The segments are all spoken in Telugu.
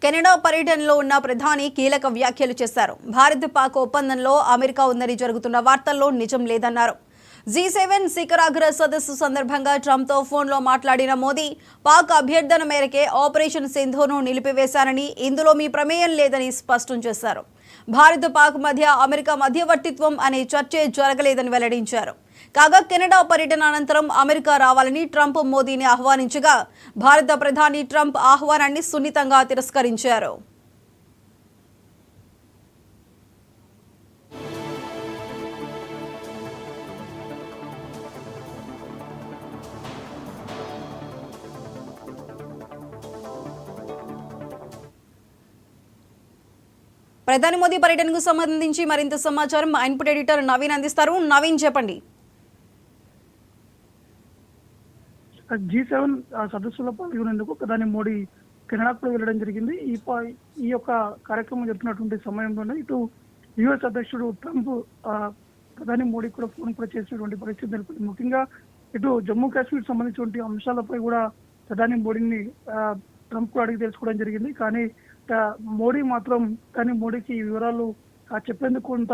కెనడా పర్యటనలో ఉన్న ప్రధాని కీలక వ్యాఖ్యలు చేశారు. భారత్ పాక్ ఒప్పందంలో అమెరికా ఉందని జరుగుతున్న వార్తల్లో నిజం లేదన్నారు. G7 శిఖరాగ్ర సదస్సు సందర్భంగా ట్రంప్తో ఫోన్లో మాట్లాడిన మోదీ పాక్ అభ్యర్థన మేరకే ఆపరేషన్ సింధూర్ను నిలిపివేశారని, ఇందులో మీ ప్రమేయం లేదని స్పష్టం చేశారు. భారత్ పాక్ మధ్య అమెరికా మధ్యవర్తిత్వం అనే చర్చే జరగలేదని వెల్లడించారు. కాగా కెనడా పర్యటన అనంతరం అమెరికా రావాలని ట్రంప్ మోదీని ఆహ్వానించగా భారత ప్రధాని ట్రంప్ ఆహ్వానాన్ని సున్నితంగా తిరస్కరించారు. ప్రధాని మోదీ పర్యటనకు సంబంధించి మరింత సమాచారం మా ఇన్పుట్ ఎడిటర్ నవీన్ అందిస్తారు. నవీన్, చెప్పండి. G7 సదస్సులో పాల్గొనేందుకు ప్రధాని మోడీ కెనడాకు వెళ్ళడం జరిగింది. ఈ యొక్క కార్యక్రమం జరుగుతున్నటువంటి సమయంలోనే ఇటు యుఎస్ అధ్యక్షుడు ట్రంప్ ప్రధాని మోడీ కూడా ఫోన్ కూడా చేసినటువంటి పరిస్థితి నెలకొంది. ముఖ్యంగా ఇటు జమ్మూ కాశ్మీర్ సంబంధించినటువంటి అంశాలపై కూడా ప్రధాని మోడీని ట్రంప్ కూడా అడిగి తెలుసుకోవడం జరిగింది. కానీ మోడీ మాత్రం మోడీకి ఈ వివరాలు చెప్పేందుకు కొంత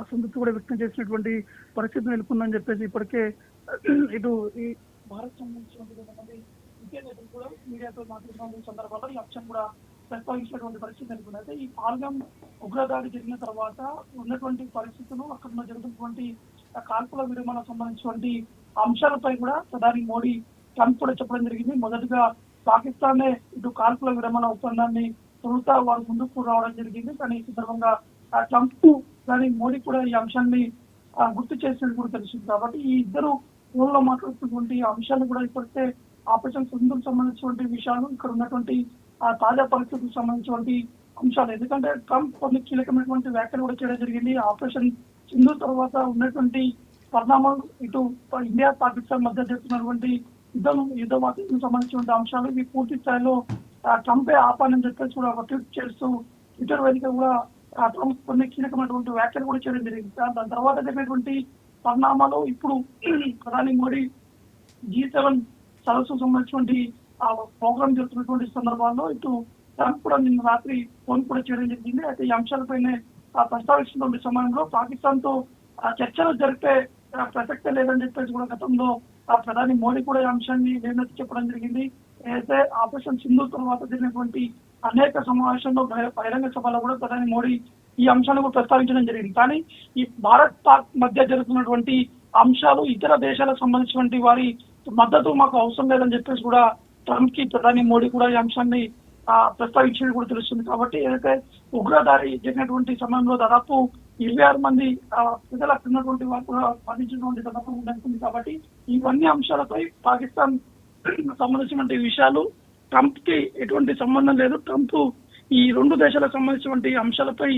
అసంతృప్తి కూడా వ్యక్తం చేసినటువంటి పరిస్థితి నెలకొందని చెప్పేసి ఇప్పటికే ఇటు ఈ భారత్ సంబంధించినటువంటి నేతలు కూడా మీడియాతో మాట్లాడుతున్న సందర్భాల్లో ఈ అంశం కూడా ప్రస్తావించినటువంటి పరిస్థితి నెలకొంది. అయితే ఈ పాల్గం ఉగ్రదాడి జరిగిన తర్వాత ఉన్నటువంటి పరిస్థితులు, అక్కడ జరుగుతున్నటువంటి కాల్పుల విరమణ సంబంధించినటువంటి అంశాలపై కూడా ప్రధాని మోడీ ట్రంప్ కూడా చెప్పడం జరిగింది. మొదటగా పాకిస్తాన్ ఇటు కాల్పుల విరమణ ఒప్పందాన్ని తొలుత వారు ముందుకు రావడం జరిగింది. కానీ ఈ సందర్భంగా ట్రంప్ కానీ మోడీ కూడా ఈ అంశాన్ని గుర్తు చేసినట్టు కూడా తెలిసింది. కాబట్టి ఈ ఇద్దరు ఫోన్లో మాట్లాడుతున్నటువంటి అంశాలు కూడా ఇప్పటికే ఆపరేషన్ సింధూర్ సంబంధించినటువంటి విషయాలు, ఇక్కడ ఉన్నటువంటి తాజా పరిస్థితులకు సంబంధించినటువంటి అంశాలు. ఎందుకంటే ట్రంప్ కొన్ని కీలకమైనటువంటి వ్యాఖ్యలు కూడా చేయడం జరిగింది. ఆపరేషన్ సింధూర్ తర్వాత ఉన్నటువంటి పరిణామాలు, ఇటు ఇండియా పాకిస్తాన్ మధ్య జరుగుతున్నటువంటి యుద్ధ వాతావరణం సంబంధించిన అంశాలు ఇవి పూర్తి స్థాయిలో ట్రంపే ఆపాలని చెప్పేసి కూడా ట్వీట్ చేస్తూ ట్విట్టర్ వేదిక కూడా ట్రంప్ కొన్ని కీలకమైనటువంటి వ్యాఖ్యలు కూడా చేయడం జరిగింది. దాని తర్వాత జరిగినటువంటి పరిణామాలు ఇప్పుడు ప్రధాని మోడీ G7 సదస్సు సంబంధించినటువంటి ప్రోగ్రామ్ జరుగుతున్నటువంటి సందర్భాల్లో ఇటు ట్రంప్ కూడా నిన్న రాత్రి ఫోన్ కూడా చేయడం జరిగింది. అయితే ఈ అంశాలపైనే ప్రస్తావిస్తున్న సమయంలో పాకిస్తాన్ తో చర్చలు జరిపే ప్రసక్తే లేదని చెప్పేసి కూడా గతంలో ప్రధాని మోడీ కూడా ఈ అంశాన్ని లేనట్టు చెప్పడం జరిగింది. అయితే ఆపరేషన్ సింధూర్ తర్వాత జరిగినటువంటి అనేక సమావేశంలో బహిరంగ సభలో కూడా ప్రధాని మోడీ ఈ అంశాన్ని కూడా ప్రస్తావించడం జరిగింది. కానీ ఈ భారత్ పాక్ మధ్య జరుగుతున్నటువంటి అంశాలు ఇతర దేశాలకు సంబంధించినటువంటి వారి మద్దతు మాకు అవసరం లేదని చెప్పేసి కూడా ట్రంప్ కి ప్రధాని మోడీ కూడా ఈ అంశాన్ని ప్రస్తావించినట్టు కూడా తెలుస్తుంది. కాబట్టి ఏదైతే ఉగ్రదాడి జరిగినటువంటి సమయంలో దాదాపు 26 మంది ప్రజలు అక్కడ ఉన్నటువంటి వారు కూడా మరణించినటువంటి సందర్భం ఉంటుంది. కాబట్టి ఇవన్నీ అంశాలపై పాకిస్తాన్ సంబంధించినటువంటి విషయాలు ట్రంప్ కి ఎటువంటి సంబంధం లేదు. ట్రంప్ ఈ రెండు దేశాలకు సంబంధించినటువంటి అంశాలపై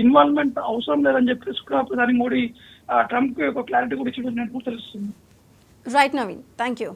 ఇన్వాల్వ్మెంట్ అవసరం లేదని చెప్పేసి కూడా ప్రధాని మోడీ ట్రంప్ కి ఒక క్లారిటీ కూడా ఇచ్చినట్టు తెలుస్తుంది. Right Naveen, thank you.